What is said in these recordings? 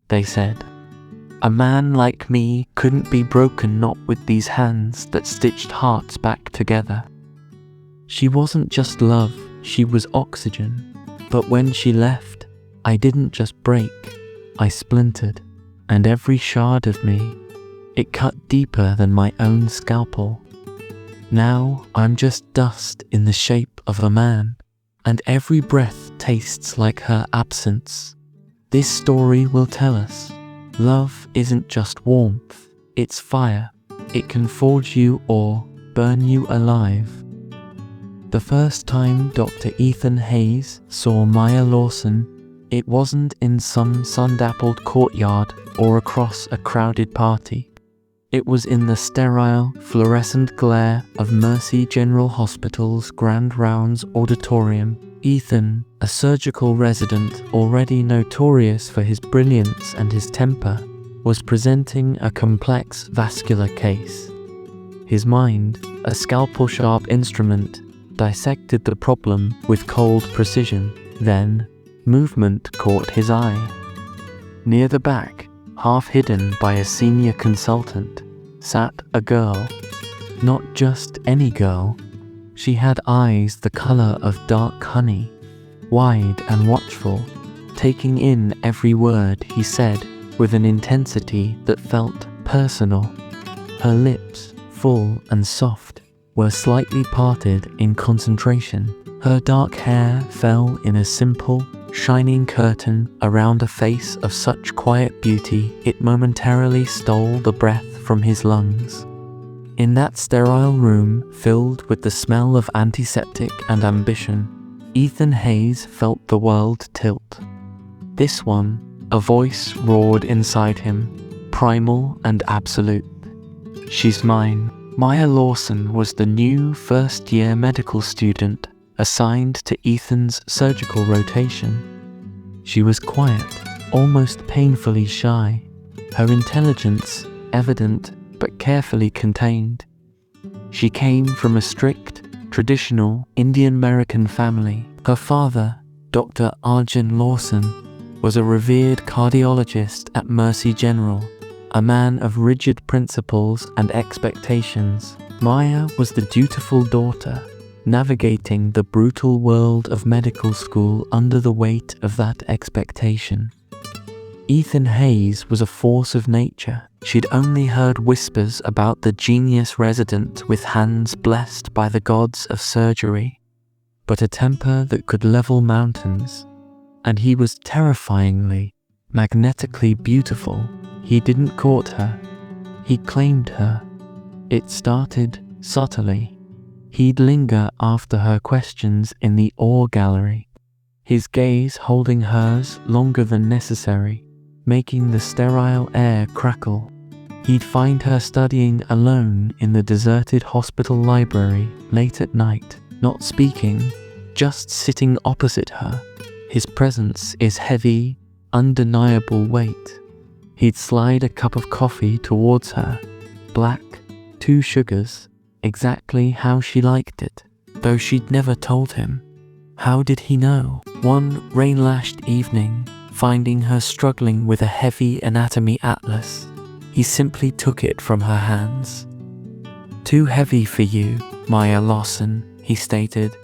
they said. A man like me couldn't be broken, not with these hands that stitched hearts back together. She wasn't just love, she was oxygen. But when she left, I didn't just break, I splintered. And every shard of me, it cut deeper than my own scalpel. Now I'm just dust in the shape of a man, and every breath tastes like her absence. This story will tell us, love isn't just warmth, it's fire. It can forge you or burn you alive. The first time Dr. Ethan Hayes saw Maya Lawson, it wasn't in some sun-dappled courtyard or across a crowded party. It was in the sterile, fluorescent glare of Mercy General Hospital's Grand Rounds Auditorium. Ethan, a surgical resident already notorious for his brilliance and his temper, was presenting a complex vascular case. His mind, a scalpel-sharp instrument, dissected the problem with cold precision. Then, movement caught his eye. Near the back, half hidden by a senior consultant, sat a girl. Not just any girl. She had eyes the color of dark honey, wide and watchful, taking in every word he said with an intensity that felt personal. Her lips, full and soft, were slightly parted in concentration. Her dark hair fell in a simple, shining curtain around a face of such quiet beauty it momentarily stole the breath from his lungs. In that sterile room filled with the smell of antiseptic and ambition, Ethan Hayes felt the world tilt. This one, a voice roared inside him, primal and absolute. She's mine. Maya Lawson was the new first-year medical student assigned to Ethan's surgical rotation. She was quiet, almost painfully shy, her intelligence evident but carefully contained. She came from a strict, traditional Indian-American family. Her father, Dr. Arjun Lawson, was a revered cardiologist at Mercy General, a man of rigid principles and expectations. Maya was the dutiful daughter, navigating the brutal world of medical school under the weight of that expectation. Ethan Hayes was a force of nature. She'd only heard whispers about the genius resident with hands blessed by the gods of surgery, but a temper that could level mountains. And he was terrifyingly, magnetically beautiful. He didn't court her, he claimed her. It started subtly. He'd linger after her questions in the ore gallery, his gaze holding hers longer than necessary, making the sterile air crackle. He'd find her studying alone in the deserted hospital library late at night, not speaking, just sitting opposite her. His presence is heavy, undeniable weight. He'd slide a cup of coffee towards her, black, 2 sugars, exactly how she liked it, though she'd never told him. How did he know? One rain-lashed evening, finding her struggling with a heavy anatomy atlas, he simply took it from her hands. "Too heavy for you, Maya Lawson," he stated,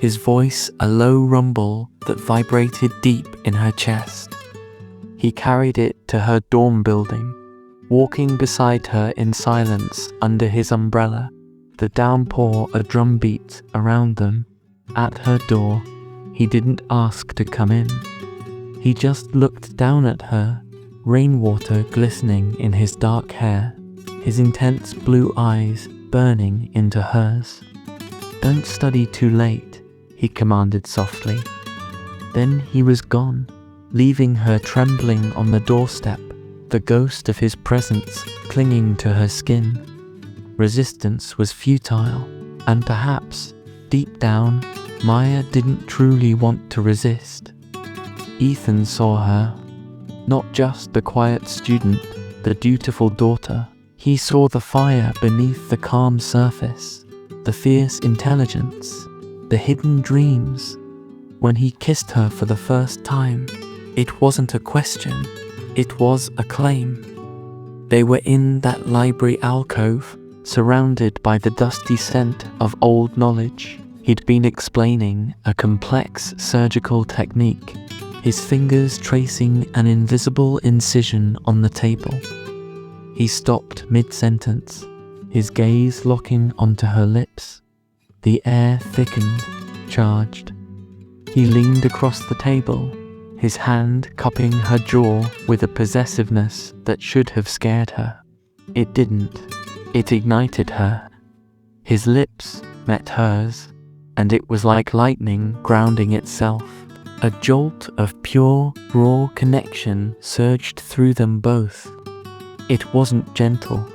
his voice a low rumble that vibrated deep in her chest. He carried it to her dorm building, walking beside her in silence under his umbrella, the downpour a drumbeat around them. At her door, he didn't ask to come in. He just looked down at her, rainwater glistening in his dark hair, his intense blue eyes burning into hers. "Don't study too late," he commanded softly. Then he was gone, leaving her trembling on the doorstep, the ghost of his presence clinging to her skin. Resistance was futile, and perhaps, deep down, Maya didn't truly want to resist. Ethan saw her, not just the quiet student, the dutiful daughter. He saw the fire beneath the calm surface, the fierce intelligence, the hidden dreams. When he kissed her for the first time, it wasn't a question, It was a claim. They were in that library alcove, surrounded by the dusty scent of old knowledge. He'd been explaining a complex surgical technique, his fingers tracing an invisible incision on the table. He stopped mid-sentence, his gaze locking onto her lips. The air thickened, charged. He leaned across the table, his hand cupping her jaw with a possessiveness that should have scared her. It didn't. It ignited her. His lips met hers, and it was like lightning grounding itself. A jolt of pure, raw connection surged through them both. It wasn't gentle.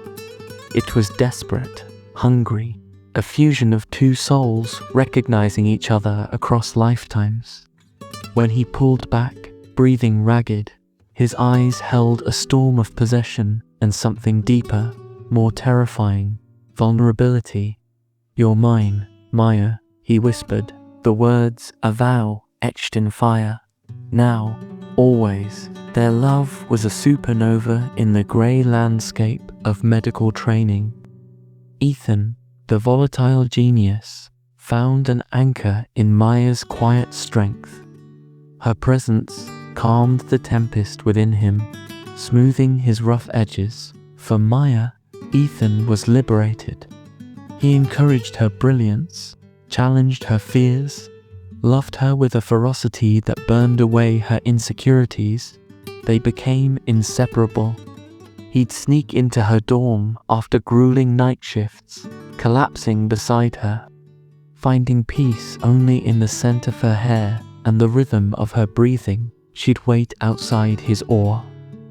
It was desperate, hungry, a fusion of two souls recognizing each other across lifetimes. When he pulled back, breathing ragged, his eyes held a storm of possession and something deeper, more terrifying, vulnerability. "You're mine, Maya," he whispered, the words a vow etched in fire. Now, always, their love was a supernova in the grey landscape of medical training. Ethan, the volatile genius, found an anchor in Maya's quiet strength. Her presence calmed the tempest within him, smoothing his rough edges. For Maya, Ethan was liberated. He encouraged her brilliance, challenged her fears, loved her with a ferocity that burned away her insecurities. They became inseparable. He'd sneak into her dorm after grueling night shifts, collapsing beside her, finding peace only in the scent of her hair and the rhythm of her breathing. She'd wait outside his oar,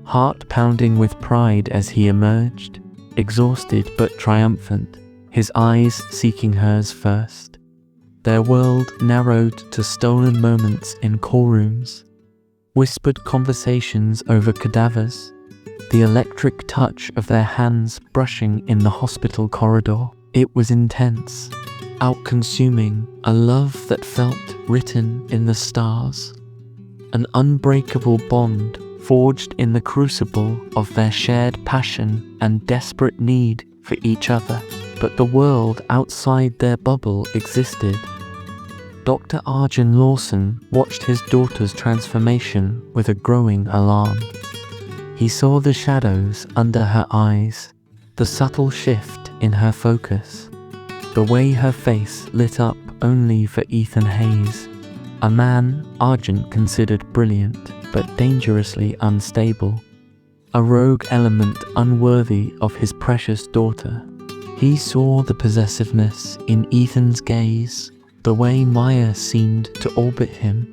heart pounding with pride as he emerged, exhausted but triumphant, his eyes seeking hers first. Their world narrowed to stolen moments in callrooms, whispered conversations over cadavers, the electric touch of their hands brushing in the hospital corridor. It was intense, out-consuming, a love that felt written in the stars. An unbreakable bond forged in the crucible of their shared passion and desperate need for each other. But the world outside their bubble existed. Dr. Arjun Lawson watched his daughter's transformation with a growing alarm. He saw the shadows under her eyes, the subtle shift in her focus, the way her face lit up only for Ethan Hayes, a man Arjun considered brilliant but dangerously unstable, a rogue element unworthy of his precious daughter. He saw the possessiveness in Ethan's gaze, the way Maya seemed to orbit him.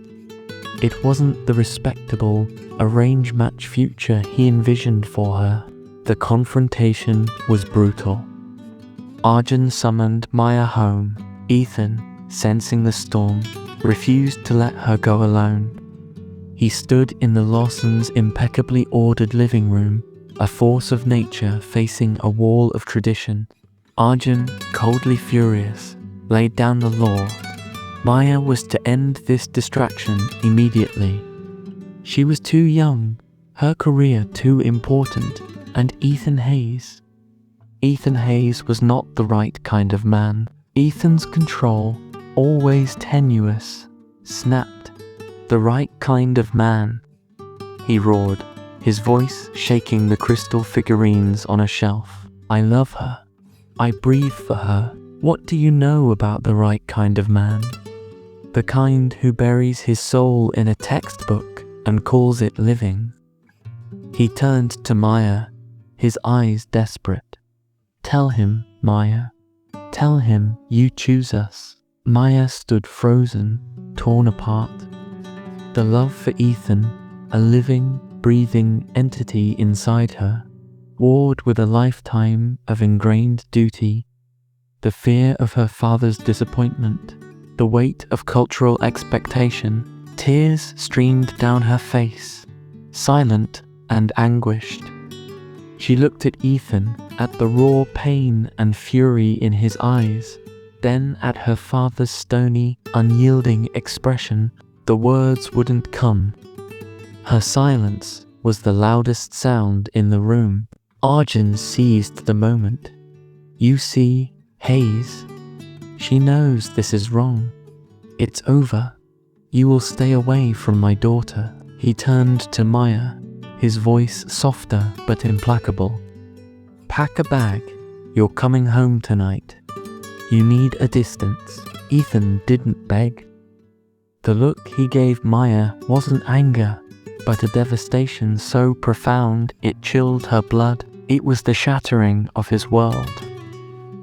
It wasn't the respectable, arranged match future he envisioned for her. The confrontation was brutal. Arjun summoned Maya home. Ethan, sensing the storm, refused to let her go alone. He stood in the Lawsons' impeccably ordered living room, a force of nature facing a wall of tradition. Arjun, coldly furious, laid down the law. Maya was to end this distraction immediately. She was too young, her career too important, and Ethan Hayes was not the right kind of man. Ethan's control, always tenuous, snapped. The right kind of man, he roared, his voice shaking the crystal figurines on a shelf. I love her. I breathe for her. What do you know about the right kind of man? The kind who buries his soul in a textbook and calls it living. He turned to Maya, his eyes desperate. Tell him, Maya. Tell him you choose us. Maya stood frozen, torn apart. The love for Ethan, a living, breathing entity inside her, warred with a lifetime of ingrained duty. The fear of her father's disappointment, the weight of cultural expectation. Tears streamed down her face, silent and anguished. She looked at Ethan, at the raw pain and fury in his eyes, then at her father's stony, unyielding expression. The words wouldn't come. Her silence, was the loudest sound in the room. Arjun seized the moment. You see, Hayes, she knows this is wrong. It's over. You will stay away from my daughter. He turned to Maya, his voice softer but implacable. Pack a bag. You're coming home tonight. You need a distance. Ethan didn't beg. The look he gave Maya wasn't anger, but a devastation so profound it chilled her blood. It was the shattering of his world.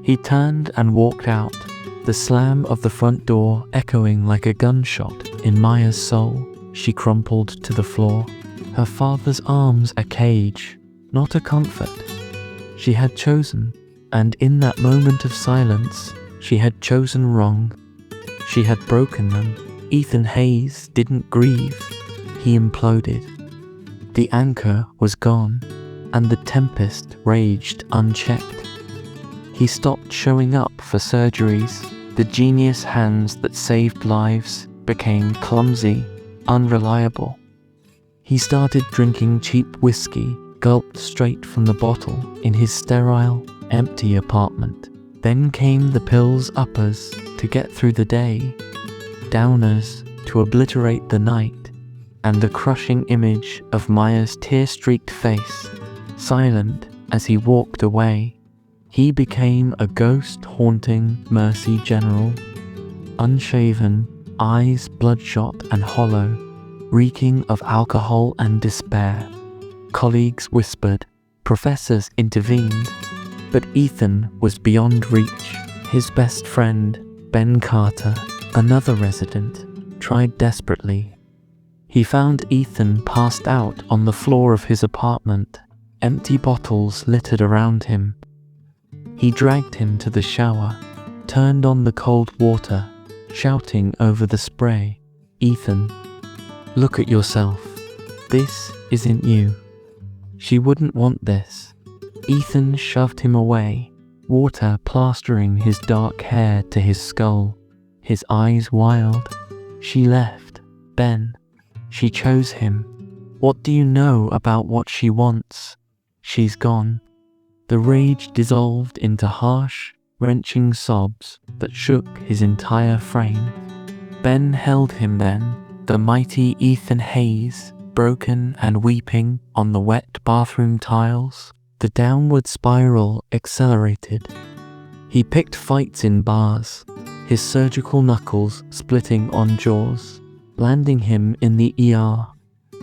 He turned and walked out, the slam of the front door echoing like a gunshot in Maya's soul. She crumpled to the floor, her father's arms a cage, not a comfort. She had chosen, and in that moment of silence, she had chosen wrong. She had broken them. Ethan Hayes didn't grieve, he imploded. The anchor was gone, and the tempest raged unchecked. He stopped showing up for surgeries. The genius hands that saved lives became clumsy, unreliable. He started drinking cheap whiskey, gulped straight from the bottle, in his sterile, empty apartment. Then came the pills uppers to get through the day, downers to obliterate the night, and the crushing image of Maya's tear-streaked face, silent as he walked away. He became a ghost haunting Mercy General, unshaven, eyes bloodshot and hollow, reeking of alcohol and despair. Colleagues whispered, professors intervened, but Ethan was beyond reach. His best friend, Ben Carter, another resident, tried desperately. He found Ethan passed out on the floor of his apartment, empty bottles littered around him. He dragged him to the shower, turned on the cold water, shouting over the spray, Ethan, look at yourself. This isn't you. She wouldn't want this. Ethan shoved him away, water plastering his dark hair to his skull, his eyes wild. She left. Ben. She chose him. What do you know about what she wants? She's gone. The rage dissolved into harsh, wrenching sobs that shook his entire frame. Ben held him then, the mighty Ethan Hayes, broken and weeping on the wet bathroom tiles. The downward spiral accelerated. He picked fights in bars, his surgical knuckles splitting on jaws, landing him in the ER.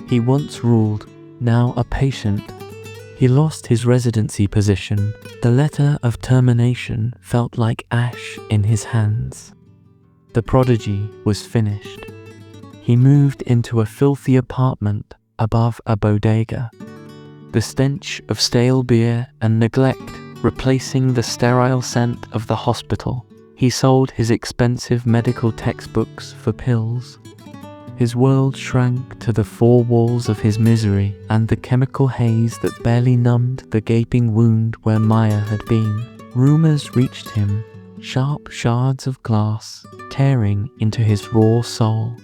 He once ruled, now a patient. He lost his residency position. The letter of termination felt like ash in his hands. The prodigy was finished. He moved into a filthy apartment above a bodega. The stench of stale beer and neglect replacing the sterile scent of the hospital. He sold his expensive medical textbooks for pills. His world shrank to the four walls of his misery and the chemical haze that barely numbed the gaping wound where Maya had been. Rumors reached him, sharp shards of glass tearing into his raw soul.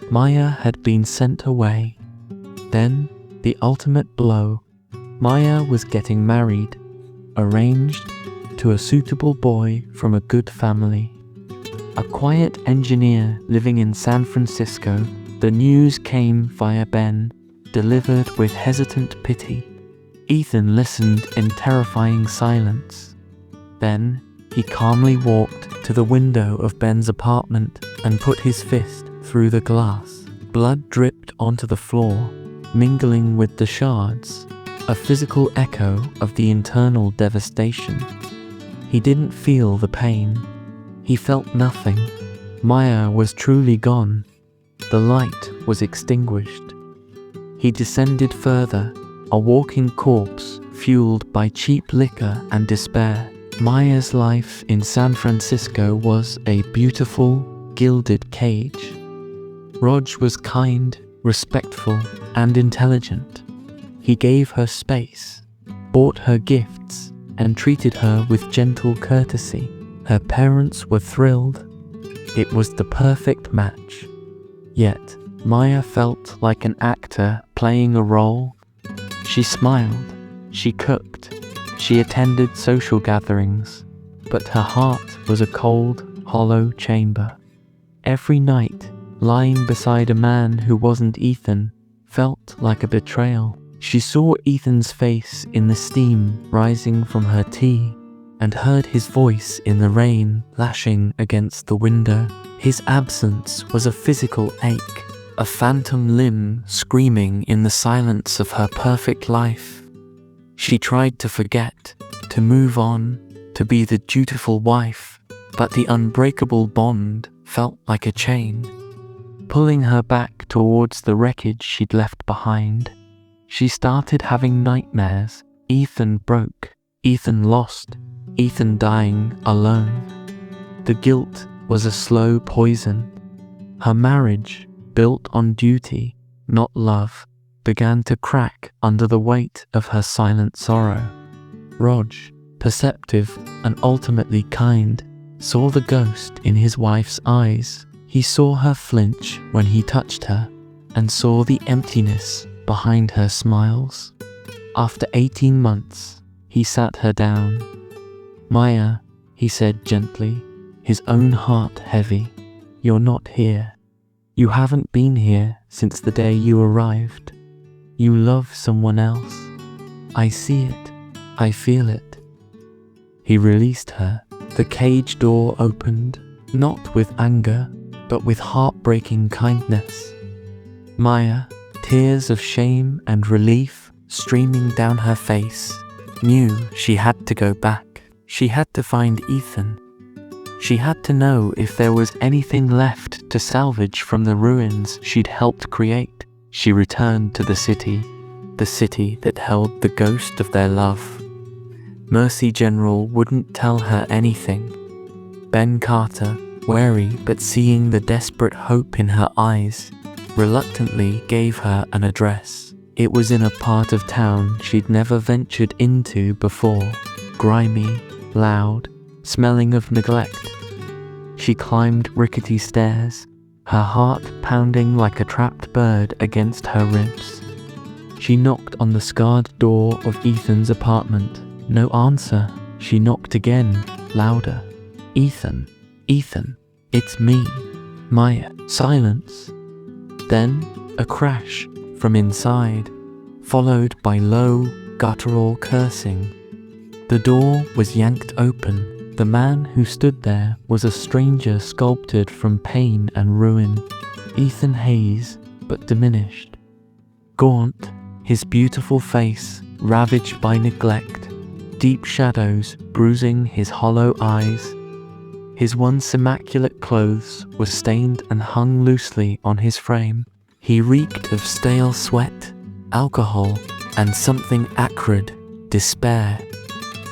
Maya had been sent away. Then, the ultimate blow. Maya was getting married, arranged, to a suitable boy from a good family. A quiet engineer living in San Francisco. The news came via Ben, delivered with hesitant pity. Ethan listened in terrifying silence. Then, he calmly walked to the window of Ben's apartment and put his fist through the glass. Blood dripped onto the floor, mingling with the shards, a physical echo of the internal devastation. He didn't feel the pain. He felt nothing. Maya was truly gone. The light was extinguished. He descended further, a walking corpse fueled by cheap liquor and despair. Maya's life in San Francisco was a beautiful, gilded cage. Rog was kind, respectful, and intelligent. He gave her space, bought her gifts, and treated her with gentle courtesy. Her parents were thrilled. It was the perfect match. Yet, Maya felt like an actor playing a role. She smiled, she cooked, she attended social gatherings, but her heart was a cold, hollow chamber. Every night, lying beside a man who wasn't Ethan felt like a betrayal. She saw Ethan's face in the steam rising from her tea and heard his voice in the rain lashing against the window. His absence was a physical ache, a phantom limb screaming in the silence of her perfect life. She tried to forget, to move on, to be the dutiful wife, but the unbreakable bond felt like a chain, pulling her back towards the wreckage she'd left behind. She started having nightmares. Ethan broke, Ethan lost, Ethan dying alone. The guilt was a slow poison. Her marriage, built on duty, not love, began to crack under the weight of her silent sorrow. Rog, perceptive and ultimately kind, saw the ghost in his wife's eyes. He saw her flinch when he touched her, and saw the emptiness behind her smiles. After 18 months, he sat her down. "Maya," he said gently, his own heart heavy, "you're not here. You haven't been here since the day you arrived. You love someone else. I see it. I feel it." He released her. The cage door opened, not with anger, but with heartbreaking kindness. Maya, tears of shame and relief streaming down her face, knew she had to go back. She had to find Ethan. She had to know if there was anything left to salvage from the ruins she'd helped create. She returned to the city that held the ghost of their love. Mercy General wouldn't tell her anything. Ben Carter, wary but seeing the desperate hope in her eyes, reluctantly gave her an address. It was in a part of town she'd never ventured into before, grimy, loud, smelling of neglect. She climbed rickety stairs, her heart pounding like a trapped bird against her ribs. She knocked on the scarred door of Ethan's apartment. No answer. She knocked again, louder. "Ethan, Ethan, it's me." Maya. Silence. Then a crash from inside, followed by low, guttural cursing. The door was yanked open. The man who stood there was a stranger sculpted from pain and ruin. Ethan Hayes, but diminished. Gaunt, his beautiful face ravaged by neglect, deep shadows bruising his hollow eyes. His once immaculate clothes were stained and hung loosely on his frame. He reeked of stale sweat, alcohol, and something acrid, despair.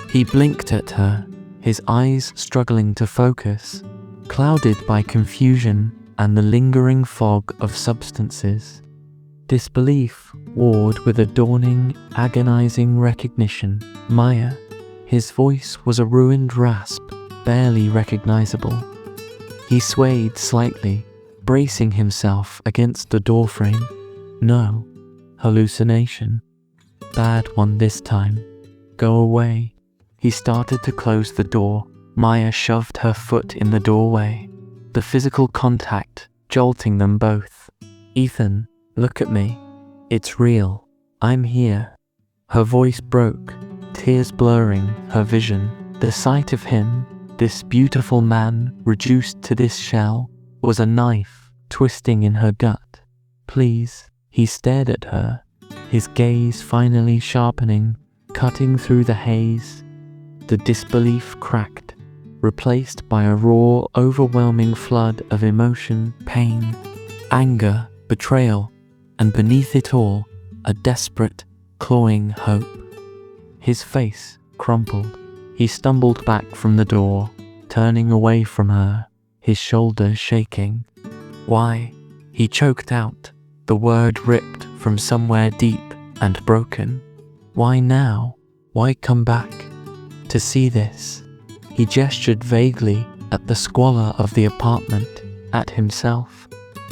He blinked at her, his eyes struggling to focus, clouded by confusion and the lingering fog of substances. Disbelief warred with a dawning, agonizing recognition. "Maya." His voice was a ruined rasp, barely recognizable. He swayed slightly, bracing himself against the doorframe. No. Hallucination. Bad one this time. Go away. He started to close the door. Maya shoved her foot in the doorway, the physical contact jolting them both. "Ethan, look at me. It's real. I'm here." Her voice broke, tears blurring her vision. The sight of him, this beautiful man reduced to this shell, was a knife twisting in her gut. "Please." He stared at her, his gaze finally sharpening, cutting through the haze. The disbelief cracked, replaced by a raw, overwhelming flood of emotion, pain, anger, betrayal, and beneath it all, a desperate, clawing hope. His face crumpled. He stumbled back from the door, turning away from her, his shoulders shaking. "Why?" He choked out, the word ripped from somewhere deep and broken. "Why now? Why come back? To see this?" He gestured vaguely at the squalor of the apartment, at himself.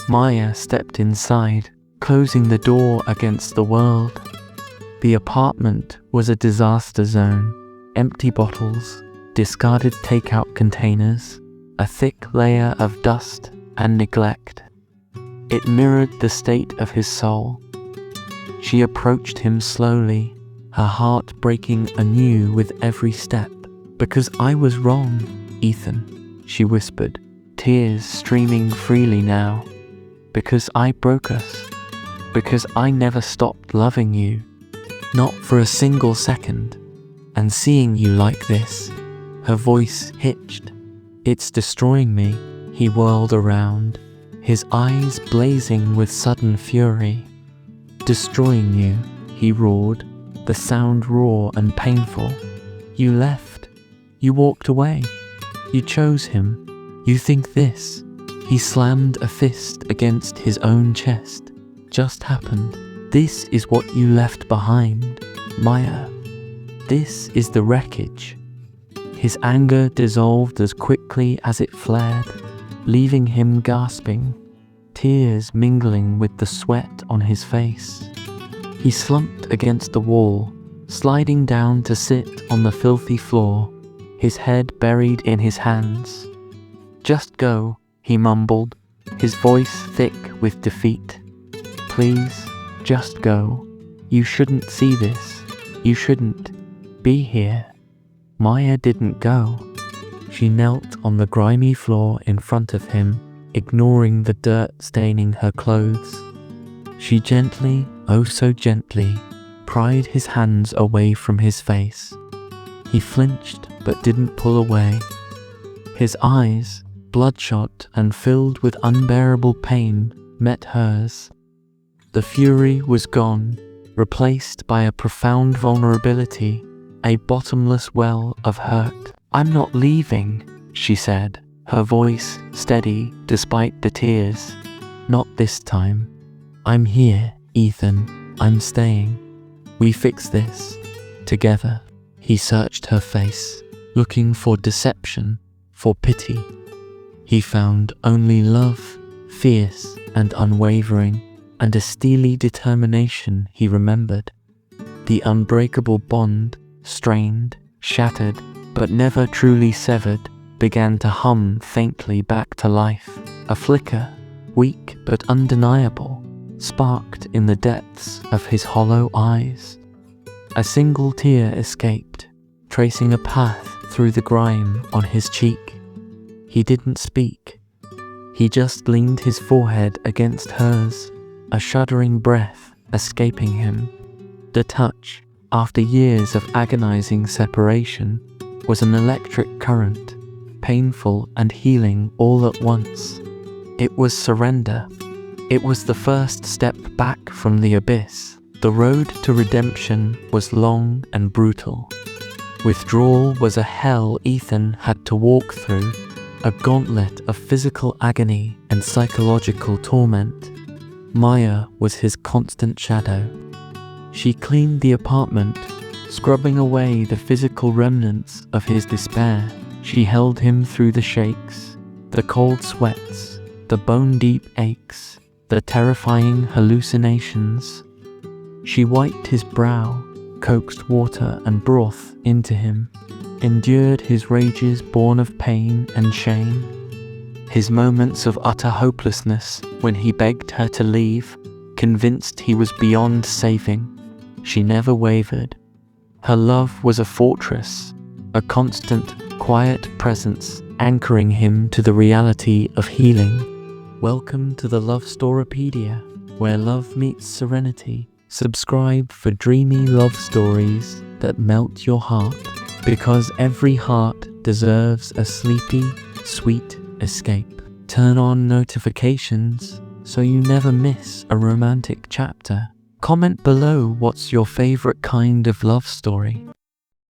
Maya stepped inside, closing the door against the world. The apartment was a disaster zone. Empty bottles, discarded takeout containers, a thick layer of dust and neglect. It mirrored the state of his soul. She approached him slowly, her heart breaking anew with every step. "Because I was wrong, Ethan," she whispered, tears streaming freely now. "Because I broke us. Because I never stopped loving you. Not for a single second. And seeing you like this," her voice hitched. "It's destroying me." He whirled around, his eyes blazing with sudden fury. "Destroying you," he roared, the sound raw and painful. "You left. You walked away. You chose him. You think this." He slammed a fist against his own chest. "Just happened. This is what you left behind, Maya. This is the wreckage." His anger dissolved as quickly as it flared, leaving him gasping, tears mingling with the sweat on his face. He slumped against the wall, sliding down to sit on the filthy floor, his head buried in his hands. "Just go," he mumbled, his voice thick with defeat. "Please, just go. You shouldn't see this. You shouldn't be here." Maya didn't go. She knelt on the grimy floor in front of him, ignoring the dirt staining her clothes. She gently, oh so gently, pried his hands away from his face. He flinched but didn't pull away. His eyes, bloodshot and filled with unbearable pain, met hers. The fury was gone, replaced by a profound vulnerability, a bottomless well of hurt. "I'm not leaving," she said, her voice steady despite the tears. "Not this time. I'm here, Ethan. I'm staying. We fix this. Together." He searched her face, looking for deception, for pity. He found only love, fierce and unwavering, and a steely determination he remembered. The unbreakable bond, strained, shattered, but never truly severed, began to hum faintly back to life. A flicker, weak but undeniable, sparked in the depths of his hollow eyes. A single tear escaped, tracing a path through the grime on his cheek. He didn't speak. He just leaned his forehead against hers, a shuddering breath escaping him. The touch, after years of agonizing separation, was an electric current, painful and healing all at once. It was surrender. It was the first step back from the abyss. The road to redemption was long and brutal. Withdrawal was a hell Ethan had to walk through, a gauntlet of physical agony and psychological torment. Maya was his constant shadow. She cleaned the apartment, scrubbing away the physical remnants of his despair. She held him through the shakes, the cold sweats, the bone-deep aches, the terrifying hallucinations. She wiped his brow, coaxed water and broth into him, endured his rages born of pain and shame, his moments of utter hopelessness when he begged her to leave, convinced he was beyond saving. She never wavered. Her love was a fortress, a constant, quiet presence anchoring him to the reality of healing. Welcome to the Love Storypedia, where love meets serenity. Subscribe for dreamy love stories that melt your heart, because every heart deserves a sleepy, sweet escape. Turn on notifications so you never miss a romantic chapter. Comment below what's your favorite kind of love story.